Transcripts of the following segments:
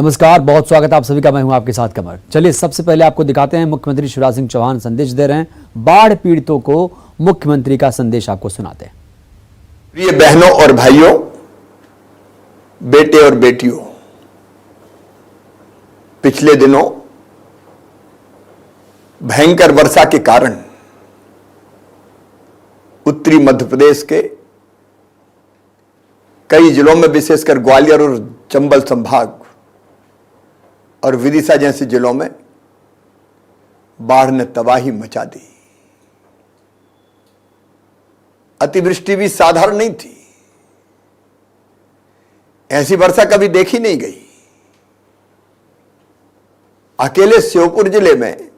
नमस्कार, बहुत स्वागत है आप सभी का। मैं हूं आपके साथ कमर। चलिए सबसे पहले आपको दिखाते हैं मुख्यमंत्री शिवराज सिंह चौहान संदेश दे रहे हैं। बाढ़ पीड़ितों को मुख्यमंत्री का संदेश आपको सुनाते हैं। प्रिय बहनों और भाइयों, बेटे और बेटियों, पिछले दिनों भयंकर वर्षा के कारण उत्तरी मध्य प्रदेश के कई जिलों में, विशेषकर ग्वालियर और चंबल संभाग और विदिशा जैसे जिलों में बाढ़ ने तबाही मचा दी। अतिवृष्टि भी साधारण नहीं थी। ऐसी वर्षा कभी देखी नहीं गई। अकेले श्योपुर जिले में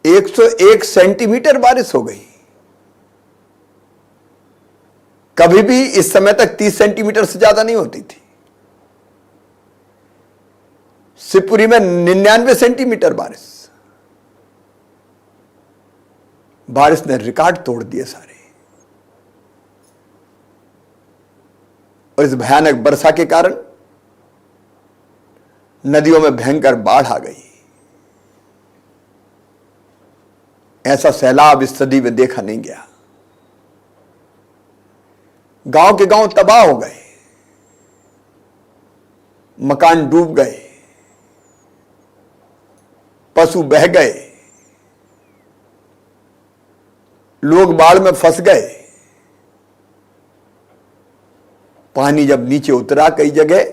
101 सेंटीमीटर बारिश हो गई। कभी भी इस समय तक 30 सेंटीमीटर से ज्यादा नहीं होती थी। शिवपुरी में 99 सेंटीमीटर बारिश ने रिकॉर्ड तोड़ दिए सारे। और इस भयानक वर्षा के कारण नदियों में भयंकर बाढ़ आ गई। ऐसा सैलाब इस सदी में देखा नहीं गया। गांव के गांव तबाह हो गए, मकान डूब गए, पशु बह गए, लोग बाढ़ में फंस गए। पानी जब नीचे उतरा कई जगह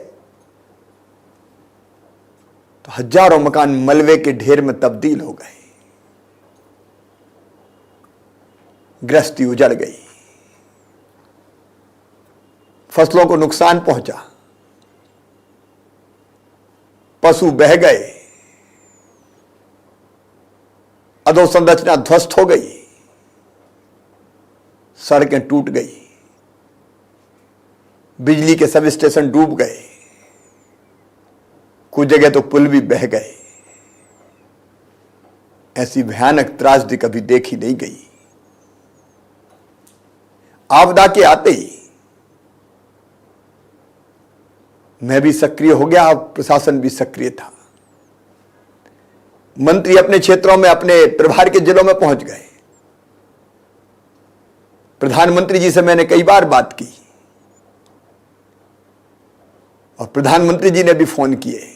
तो हजारों मकान मलबे के ढेर में तब्दील हो गए। गृहस्थी उजड़ गई, फसलों को नुकसान पहुंचा, पशु बह गए, अधोसंरचना ध्वस्त हो गई, सड़कें टूट गई, बिजली के सब स्टेशन डूब गए, कुछ जगह तो पुल भी बह गए। ऐसी भयानक त्रासदी कभी देखी नहीं गई। आपदा के आते ही मैं भी सक्रिय हो गया, प्रशासन भी सक्रिय था। मंत्री अपने क्षेत्रों में, अपने प्रभार के जिलों में पहुंच गए। प्रधानमंत्री जी से मैंने कई बार बात की और प्रधानमंत्री जी ने भी फोन किए।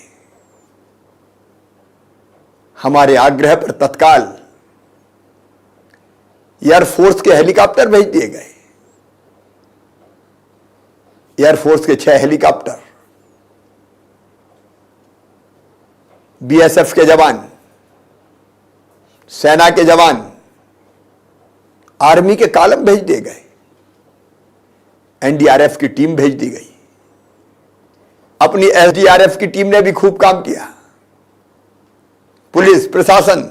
हमारे आग्रह पर तत्काल एयरफोर्स के हेलीकॉप्टर भेज दिए गए। एयरफोर्स के 6 हेलीकॉप्टर, बीएसएफ के जवान, सेना के जवान, आर्मी के कॉलम भेज दिए गए। एनडीआरएफ की टीम भेज दी गई। अपनी एसडीआरएफ की टीम ने भी खूब काम किया। पुलिस प्रशासन,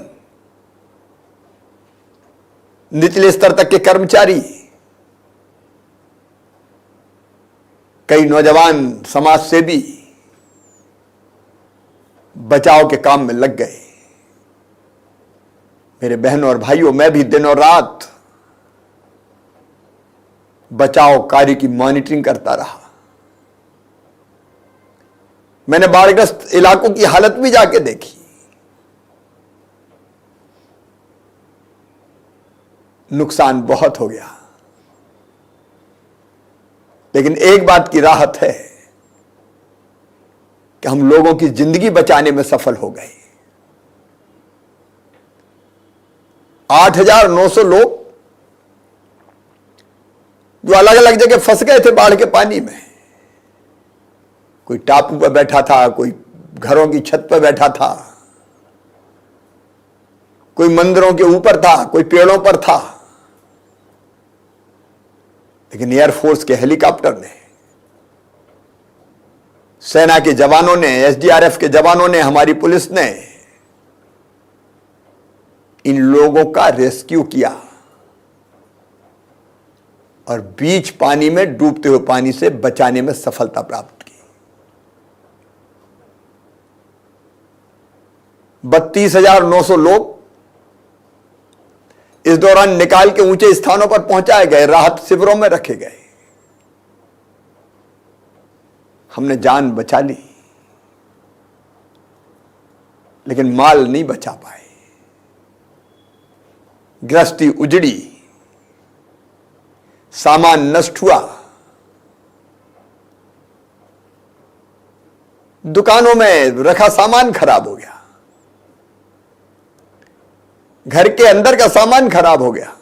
निचले स्तर तक के कर्मचारी, कई नौजवान समाज सेवी बचाव के काम में लग गए। मेरे बहनों और भाइयों, मैं भी दिन और रात बचाव कार्य की मॉनिटरिंग करता रहा। मैंने बाढ़ग्रस्त इलाकों की हालत भी जाके देखी। नुकसान बहुत हो गया, लेकिन एक बात की राहत है कि हम लोगों की जिंदगी बचाने में सफल हो गए। 8,900 लोग जो अलग अलग जगह फंस गए थे बाढ़ के पानी में, कोई टापू पर बैठा था, कोई घरों की छत पर बैठा था, कोई मंदिरों के ऊपर था, कोई पेड़ों पर था, लेकिन एयरफोर्स के हेलीकॉप्टर ने, सेना के जवानों ने, एसडीआरएफ के जवानों ने, हमारी पुलिस ने इन लोगों का रेस्क्यू किया और बीच पानी में, डूबते हुए पानी से बचाने में सफलता प्राप्त की। 32,900 लोग इस दौरान निकाल के ऊंचे स्थानों पर पहुंचाए गए, राहत शिविरों में रखे गए। हमने जान बचा ली, लेकिन माल नहीं बचा पाए। गृहस्थी उजड़ी, सामान नष्ट हुआ, दुकानों में रखा सामान खराब हो गया, घर के अंदर का सामान खराब हो गया,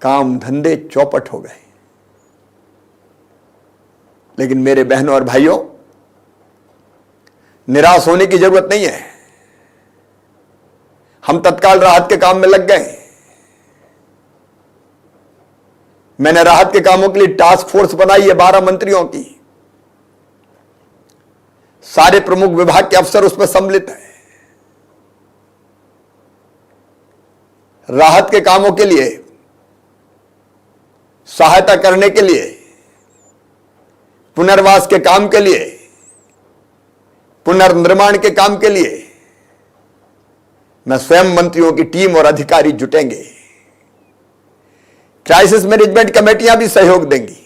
काम धंधे चौपट हो गए। लेकिन मेरे बहनों और भाइयों, निराश होने की जरूरत नहीं है। हम तत्काल राहत के काम में लग गए। मैंने राहत के कामों के लिए टास्क फोर्स बनाई है 12 मंत्रियों की। सारे प्रमुख विभाग के अफसर उसमें सम्मिलित हैं। राहत के कामों के लिए, सहायता करने के लिए, पुनर्वास के काम के लिए, पुनर्निर्माण के काम के लिए मैं स्वयं मंत्रियों की टीम और अधिकारी जुटेंगे। क्राइसिस मैनेजमेंट कमेटियां भी सहयोग देंगी।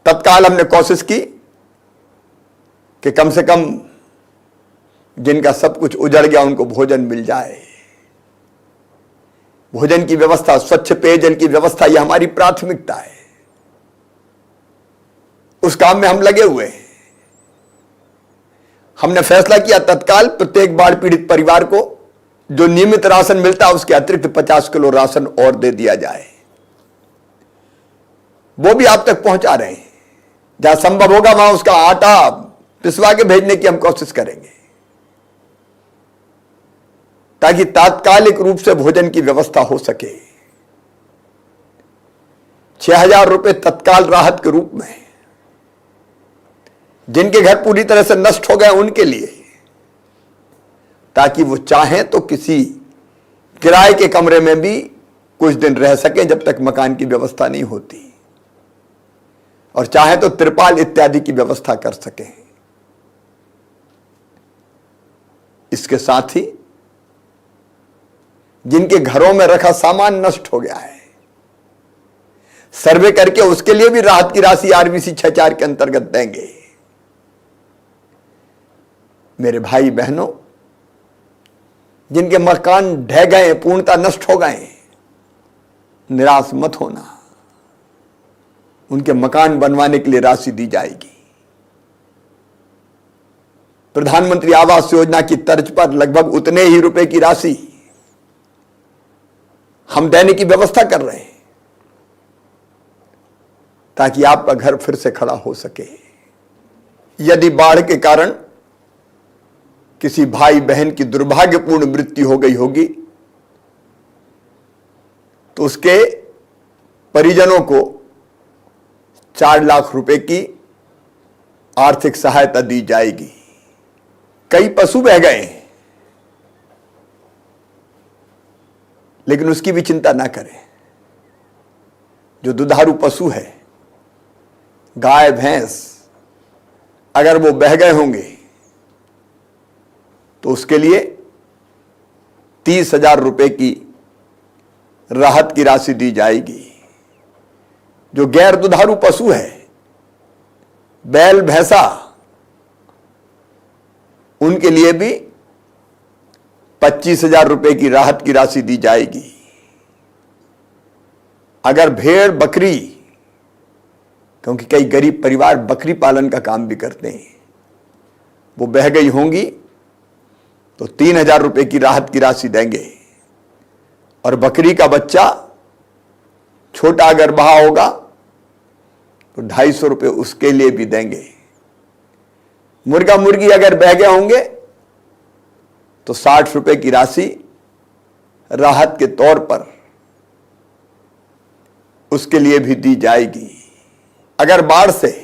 तत्काल हमने कोशिश की कि कम से कम जिनका सब कुछ उजड़ गया उनको भोजन मिल जाए। भोजन की व्यवस्था, स्वच्छ पेयजल की व्यवस्था, यह हमारी प्राथमिकता है। उस काम में हम लगे हुए हैं। हमने फैसला किया तत्काल प्रत्येक बाढ़ पीड़ित परिवार को जो नियमित राशन मिलता है उसके अतिरिक्त 50 किलो राशन और दे दिया जाए। वो भी आप तक पहुंचा रहे हैं। जहां संभव होगा वहां उसका आटा पिसवा के भेजने की हम कोशिश करेंगे, ताकि तात्कालिक रूप से भोजन की व्यवस्था हो सके। 6,000 रुपए तत्काल राहत के रूप में जिनके घर पूरी तरह से नष्ट हो गए उनके लिए, ताकि वो चाहें तो किसी किराए के कमरे में भी कुछ दिन रह सकें जब तक मकान की व्यवस्था नहीं होती, और चाहें तो तिरपाल इत्यादि की व्यवस्था कर सकें। इसके साथ ही जिनके घरों में रखा सामान नष्ट हो गया है, सर्वे करके उसके लिए भी राहत की राशि आरबीसी 6-4 के अंतर्गत देंगे। मेरे भाई बहनों, जिनके मकान ढह गए, पूर्णतः नष्ट हो गए, निराश मत होना। उनके मकान बनवाने के लिए राशि दी जाएगी। प्रधानमंत्री आवास योजना की तर्ज पर लगभग उतने ही रुपए की राशि हम देने की व्यवस्था कर रहे हैं, ताकि आपका घर फिर से खड़ा हो सके। यदि बाढ़ के कारण किसी भाई बहन की दुर्भाग्यपूर्ण मृत्यु हो गई होगी तो उसके परिजनों को 4 लाख रुपए की आर्थिक सहायता दी जाएगी। कई पशु बह गए हैं, लेकिन उसकी भी चिंता ना करें। जो दुधारू पशु है, गाय भैंस, अगर वो बह गए होंगे तो उसके लिए 30,000 रुपए की राहत की राशि दी जाएगी। जो गैर दुधारू पशु है, बैल भैंसा, उनके लिए भी 25,000 रुपए की राहत की राशि दी जाएगी। अगर भेड़ बकरी, क्योंकि कई गरीब परिवार बकरी पालन का काम भी करते हैं, वो बह गई होंगी तो 3,000 रुपए की राहत की राशि देंगे। और बकरी का बच्चा छोटा अगर बहा होगा तो 250 रुपए उसके लिए भी देंगे। मुर्गा मुर्गी अगर बह गए होंगे तो 60 रुपए की राशि राहत के तौर पर उसके लिए भी दी जाएगी। अगर बाढ़ से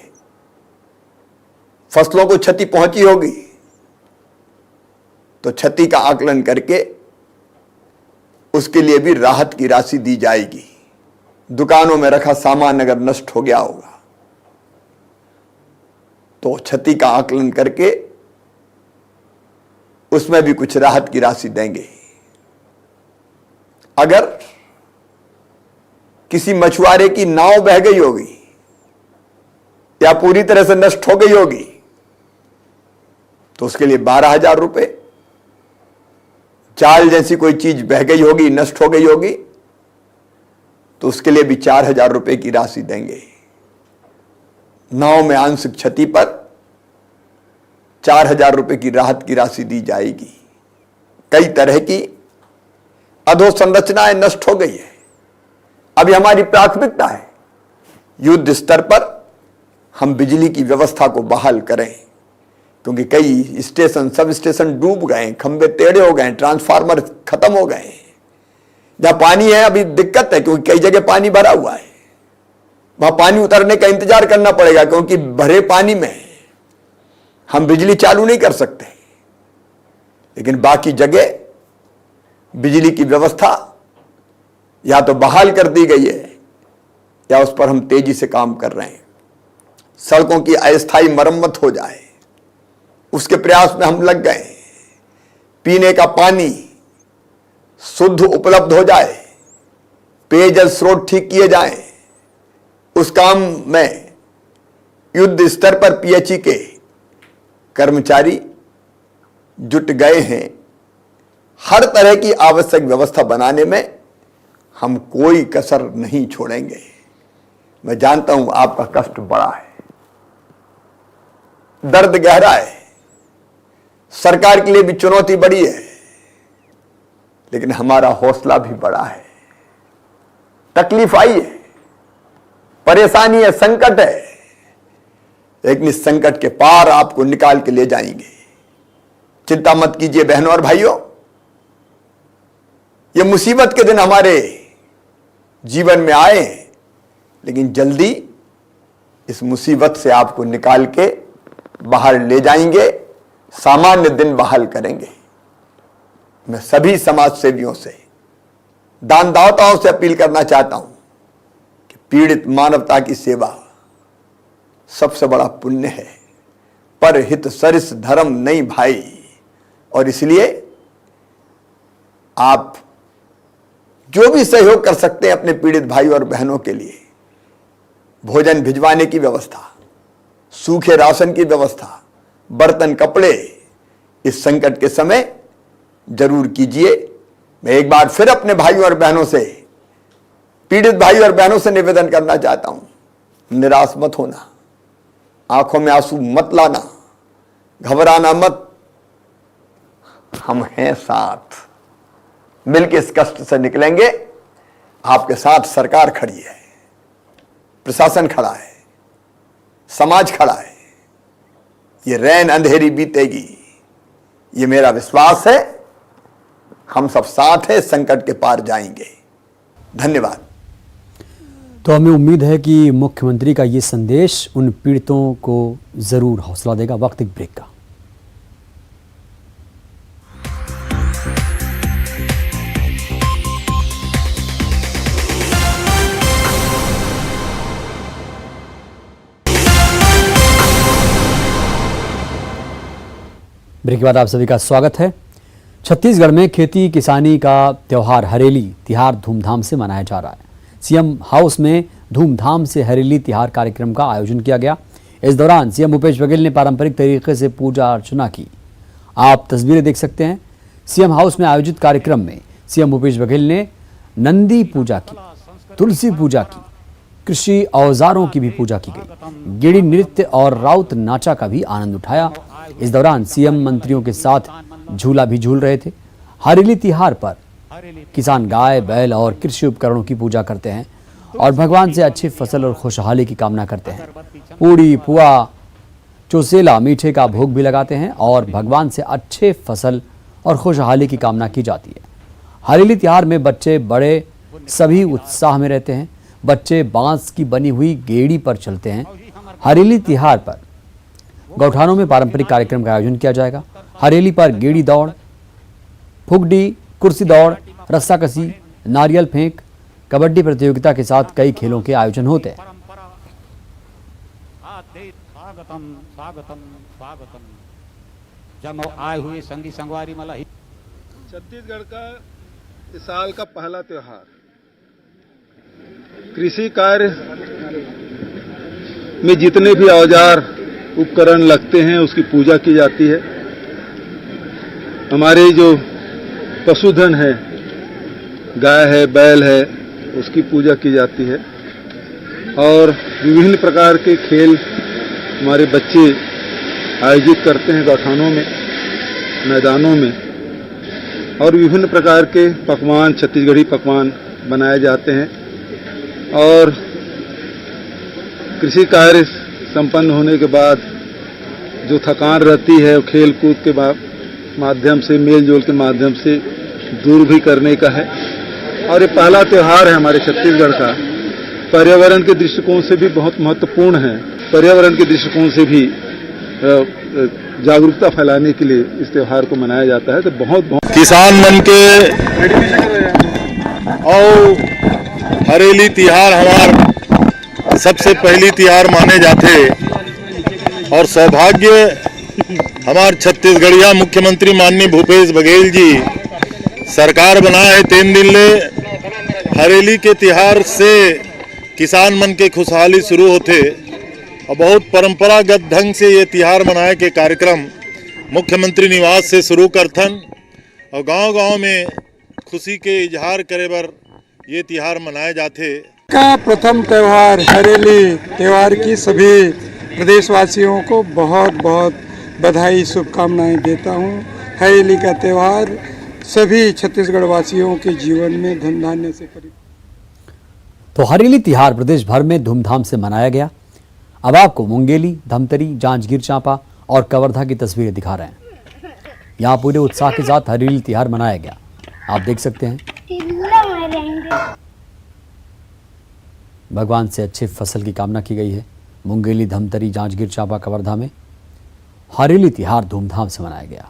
फसलों को क्षति पहुंची होगी तो क्षति का आकलन करके उसके लिए भी राहत की राशि दी जाएगी। दुकानों में रखा सामान अगर नष्ट हो गया होगा तो क्षति का आकलन करके उसमें भी कुछ राहत की राशि देंगे। अगर किसी मछुआरे की नाव बह गई होगी या पूरी तरह से नष्ट हो गई होगी तो उसके लिए 12,000 रुपए। जाल जैसी कोई चीज बह गई होगी, नष्ट हो गई होगी तो उसके लिए भी 4,000 रुपए की राशि देंगे। नाव में आंशिक क्षति पर 4,000 रुपए की राहत की राशि दी जाएगी। कई तरह की अधोसंरचनाएं नष्ट हो गई है। अभी हमारी प्राथमिकता है युद्ध स्तर पर हम बिजली की व्यवस्था को बहाल करें, क्योंकि कई स्टेशन, सब स्टेशन डूब गए, खंबे टेढ़े हो गए, ट्रांसफार्मर खत्म हो गए। जहां पानी है अभी दिक्कत है, क्योंकि कई जगह पानी भरा हुआ है, वहां पानी उतरने का इंतजार करना पड़ेगा, क्योंकि भरे पानी में हम बिजली चालू नहीं कर सकते। लेकिन बाकी जगह बिजली की व्यवस्था या तो बहाल कर दी गई है या उस पर हम तेजी से काम कर रहे हैं। सड़कों की अस्थायी मरम्मत हो जाए, उसके प्रयास में हम लग गए। पीने का पानी शुद्ध उपलब्ध हो जाए, पेयजल स्रोत ठीक किए जाएं, उस काम में युद्ध स्तर पर पीएचई के कर्मचारी जुट गए हैं। हर तरह की आवश्यक व्यवस्था बनाने में हम कोई कसर नहीं छोड़ेंगे। मैं जानता हूं आपका कष्ट बड़ा है, दर्द गहरा है, सरकार के लिए भी चुनौती बड़ी है, लेकिन हमारा हौसला भी बड़ा है। तकलीफ आई है, परेशानी है, संकट है, लेकिन इस संकट के पार आपको निकाल के ले जाएंगे। चिंता मत कीजिए बहनों और भाइयों, ये मुसीबत के दिन हमारे जीवन में आए, लेकिन जल्दी इस मुसीबत से आपको निकाल के बाहर ले जाएंगे, सामान्य दिन बहाल करेंगे। मैं सभी समाज सेवियों से, दानदाताओं से अपील करना चाहता हूं कि पीड़ित मानवता की सेवा सबसे बड़ा पुण्य है। पर हित सरिस धर्म नहीं भाई, और इसलिए आप जो भी सहयोग कर सकते हैं अपने पीड़ित भाई और बहनों के लिए, भोजन भिजवाने की व्यवस्था, सूखे राशन की व्यवस्था, बर्तन कपड़े, इस संकट के समय जरूर कीजिए। मैं एक बार फिर अपने भाइयों और बहनों से, पीड़ित भाई और बहनों से निवेदन करना चाहता हूं, निराश मत होना, आंखों में आंसू मत लाना, घबराना मत। हम हैं साथ, मिलकर इस कष्ट से निकलेंगे। आपके साथ सरकार खड़ी है, प्रशासन खड़ा है, समाज खड़ा है। ये रैन अंधेरी बीतेगी, ये मेरा विश्वास है। हम सब साथ हैं, संकट के पार जाएंगे। धन्यवाद। तो हमें उम्मीद है कि मुख्यमंत्री का ये संदेश उन पीड़ितों को जरूर हौसला देगा। वक्त एक ब्रेक का। ब्रेक के बाद आप सभी का स्वागत है। छत्तीसगढ़ में खेती किसानी का त्यौहार हरेली तिहार धूमधाम से मनाया जा रहा है। सीएम हाउस में धूमधाम से हरेली तिहार कार्यक्रम का आयोजन किया गया। इस दौरान सीएम भूपेश बघेल ने पारंपरिक तरीके से पूजा अर्चना की। आप तस्वीरें देख सकते हैं। सीएम हाउस में आयोजित कार्यक्रम में सीएम भूपेश बघेल ने नंदी पूजा की, तुलसी पूजा की, कृषि औजारों की भी पूजा की गई। गिड़ी नृत्य और राउत नाचा का भी आनंद उठाया। इस दौरान सीएम मंत्रियों के साथ झूला भी झूल रहे थे। हरेली तिहार पर किसान गाय, बैल और कृषि उपकरणों की पूजा करते हैं और भगवान से अच्छी फसल और खुशहाली की कामना करते हैं। पूड़ी, पुआ, चौसेला, मीठे का भोग भी लगाते हैं और भगवान से अच्छे फसल और खुशहाली की कामना की जाती है। हरेली तिहार में बच्चे बड़े सभी उत्साह में रहते हैं। बच्चे बांस की बनी हुई गेड़ी पर चलते हैं। हरेली तिहार पर गौठानों में पारंपरिक कार्यक्रम का आयोजन किया जाएगा। हरेली पर गेड़ी दौड़, फुगडी, कुर्सी दौड़, रस्साकसी, नारियल फेंक, कबड्डी प्रतियोगिता के साथ कई खेलों के आयोजन होते हैं। स्वागतम स्वागतम स्वागतम। जब आए हुए संगी संगवारी मला छत्तीसगढ़ का इस साल का पहला त्योहार कृषि कार्य में जितने भी औजार उपकरण लगते हैं उसकी पूजा की जाती है। हमारे जो पशुधन है, गाय है, बैल है, उसकी पूजा की जाती है और विभिन्न प्रकार के खेल हमारे बच्चे आयोजित करते हैं गौठानों में, मैदानों में, और विभिन्न प्रकार के पकवान, छत्तीसगढ़ी पकवान बनाए जाते हैं। और कृषि कार्य संपन्न होने के बाद जो थकान रहती है वो खेल कूद के माध्यम से, मेल जोल के माध्यम से दूर भी करने का है। और ये पहला त्यौहार है हमारे छत्तीसगढ़ का, पर्यावरण के दृष्टिकोण से भी बहुत महत्वपूर्ण है। पर्यावरण के दृष्टिकोण से भी जागरूकता फैलाने के लिए इस त्यौहार को मनाया जाता है। तो बहुत किसान मन के और हरेली तिहार हमार सबसे पहली तिहार माने जाते और सौभाग्य हमार छत्तीसगढ़िया मुख्यमंत्री माननीय भूपेश बघेल जी सरकार बनाए है 3 दिन ले। हरेली के तिहार से किसान मन के खुशहाली शुरू होते और बहुत परंपरागत ढंग से ये तिहार मनाए के कार्यक्रम मुख्यमंत्री निवास से शुरू करथन और गांव-गांव में खुशी के इजहार करे बर ये तिहार मनाए जाते। का प्रथम त्यौहार हरेली त्यौहार की सभी प्रदेशवासियों को बहुत बहुत बधाई, शुभकामनाएं देता हूं। हरेली का त्यौहार सभी छत्तीसगढ़ वासियों के जीवन में धन धान्य से परिपूर्ण। तो हरेली तिहार प्रदेश भर में धूमधाम से मनाया गया। अब आपको मुंगेली, धमतरी, जांजगीर चांपा और कवर्धा की तस्वीरें दिखा रहे हैं। यहाँ पूरे उत्साह के साथ हरेली तिहार मनाया गया, आप देख सकते हैं। भगवान से अच्छे फसल की कामना की गई है। मुंगेली, धमतरी, जांजगीर चांपा, कवर्धा में हरेली तिहार धूमधाम से मनाया गया।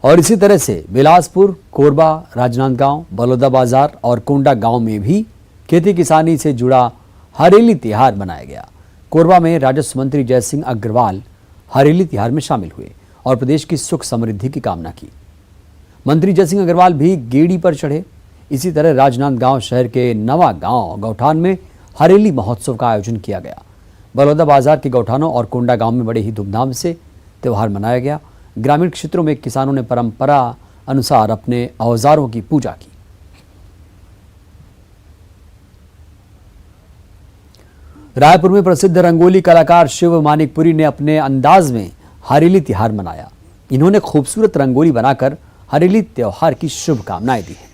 और इसी तरह से बिलासपुर, कोरबा, राजनांदगांव, बलौदाबाजार और कोंडा गांव में भी खेती किसानी से जुड़ा हरेली तिहार मनाया गया। कोरबा में राजस्व मंत्री जयसिंह अग्रवाल हरेली तिहार में शामिल हुए और प्रदेश की सुख समृद्धि की कामना की। मंत्री जयसिंह अग्रवाल भी गेड़ी पर चढ़े। इसी तरह राजनांदगांव शहर के नवा गांव गौठान में हरेली महोत्सव का आयोजन किया गया। बलौदाबाजार के गौठानों और कोंडा गांव में बड़े ही धूमधाम से त्यौहार मनाया गया। ग्रामीण क्षेत्रों में किसानों ने परंपरा अनुसार अपने औजारों की पूजा की। रायपुर में प्रसिद्ध रंगोली कलाकार शिव मानिकपुरी ने अपने अंदाज में हरेली तिहार मनाया। इन्होंने खूबसूरत रंगोली बनाकर हरेली त्योहार की शुभकामनाएं दी हैं।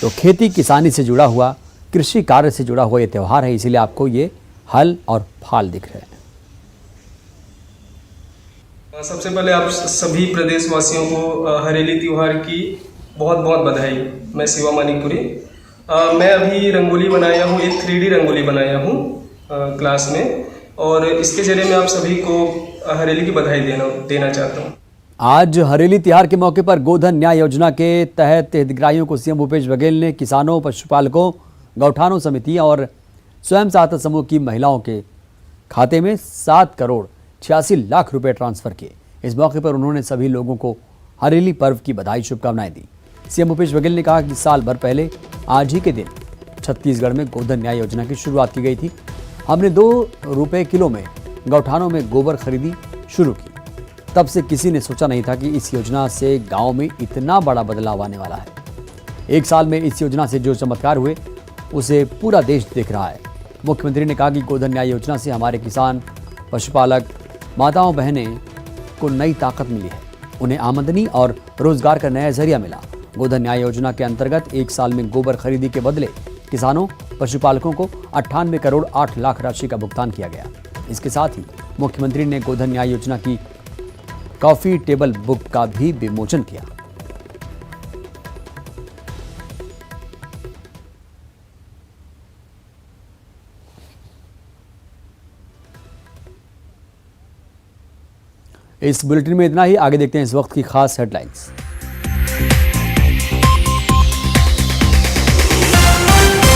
तो खेती किसानी से जुड़ा हुआ, कृषि कार्य से जुड़ा हुआ ये त्यौहार है, इसीलिए आपको ये हल और फाल दिख रहे हैं। सबसे पहले आप सभी प्रदेशवासियों को हरेली त्योहार की बहुत बहुत बधाई। मैं शिवा मानिकपुरी। मैं अभी रंगोली बनाया हूँ, एक 3D रंगोली बनाया हूँ क्लास में, और इसके जरिए मैं आप सभी को हरेली की बधाई देना चाहता हूँ। आज हरेली तिहार के मौके पर गोधन न्याय योजना के तहत हितग्राहियों को सीएम भूपेश बघेल ने किसानों, पशुपालकों, गौठानों समिति और स्वयं सहायता समूह की महिलाओं के खाते में 7 करोड़ 86 लाख रुपए ट्रांसफर किए। इस मौके पर उन्होंने सभी लोगों को हरेली पर्व की बधाई, शुभकामनाएं दी। सीएम भूपेश बघेल ने कहा कि साल भर पहले आज ही के दिन छत्तीसगढ़ में गोधन न्याय योजना की शुरुआत की गई थी। हमने 2 रुपए किलो में गौठानों में गोबर खरीदी शुरू की। तब से किसी ने सोचा नहीं था कि इस योजना से गांव में इतना बड़ा बदलाव आने वाला है। 1 साल में इस योजना से जो चमत्कार हुए उसे पूरा देश देख रहा है। मुख्यमंत्री ने कहा कि गोधन न्याय योजना से हमारे किसान, पशुपालक, माताओं बहनें को नई ताकत मिली है। उन्हें आमदनी और रोजगार का नया जरिया मिला। गोधन न्याय योजना के अंतर्गत 1 साल में गोबर खरीदी के बदले किसानों, पशुपालकों को 98 करोड़ 8 लाख राशि का भुगतान किया गया। इसके साथ ही मुख्यमंत्री ने गोधन न्याय योजना की कॉफी टेबल बुक का भी विमोचन किया। इस बुलेटिन में इतना ही। आगे देखते हैं इस वक्त की खास हेडलाइंस।